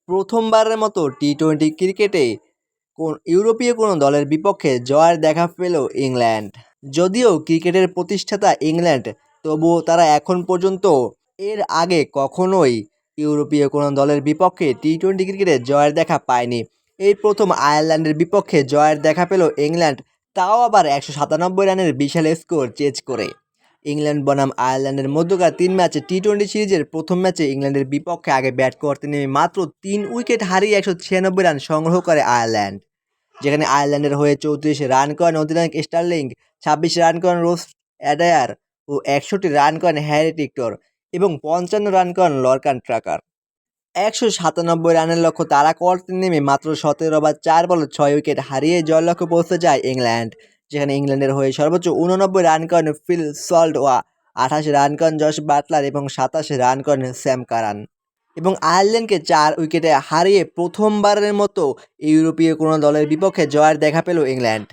প্রথমবারের মতো টি-টোয়েন্টি ক্রিকেটে ইউরোপীয় কোনো দলের বিপক্ষে জয়ের দেখা পেল ইংল্যান্ড। যদিও ক্রিকেটের প্রতিষ্ঠাতা ইংল্যান্ড, তবুও তারা এখন পর্যন্ত এর আগে কখনোই ইউরোপীয় কোনো দলের বিপক্ষে টি-টোয়েন্টি ক্রিকেটে জয়ের দেখা পায়নি। এই প্রথম আয়ারল্যান্ডের বিপক্ষে জয়ের দেখা পেল ইংল্যান্ড, তাও আবার 197 রানের বিশাল স্কোর চেজ করে। ইংল্যান্ড বনাম আয়ারল্যান্ডের মধ্যকার 3 ম্যাচে টি-টোয়েন্টি সিরিজের প্রথম ম্যাচে ইংল্যান্ডের বিপক্ষে আগে ব্যাট করতে নেমে মাত্র 3 উইকেট হারিয়ে 196 রান সংগ্রহ করে আয়ারল্যান্ড, যেখানে আয়ারল্যান্ডের হয়ে 34 রান করেন অধিনায়ক স্টার্লিং, 26 রান করেন রোস অ্যাডায়ার ও 61 রান করেন হ্যারি টিক্টর এবং 55 রান করেন লরকান ট্রাকার। 197 রানের লক্ষ্য তাড়া করতে নেমে মাত্র 17 ওভার 4 বলে 6 উইকেট হারিয়ে জয়লক্ষ্যে পৌঁছে যায় ইংল্যান্ড, যেখানে ইংল্যান্ডের হয়ে সর্বোচ্চ 89 রান করেন ফিল সল্ট ও 28 রান করেন জস বাটলার এবং 27 রান করেন স্যাম কারান, এবং আয়ারল্যান্ডকে 4 উইকেটে হারিয়ে প্রথমবারের মতো ইউরোপীয় কোনো দলের বিপক্ষে জয়ের দেখা পেল ইংল্যান্ড।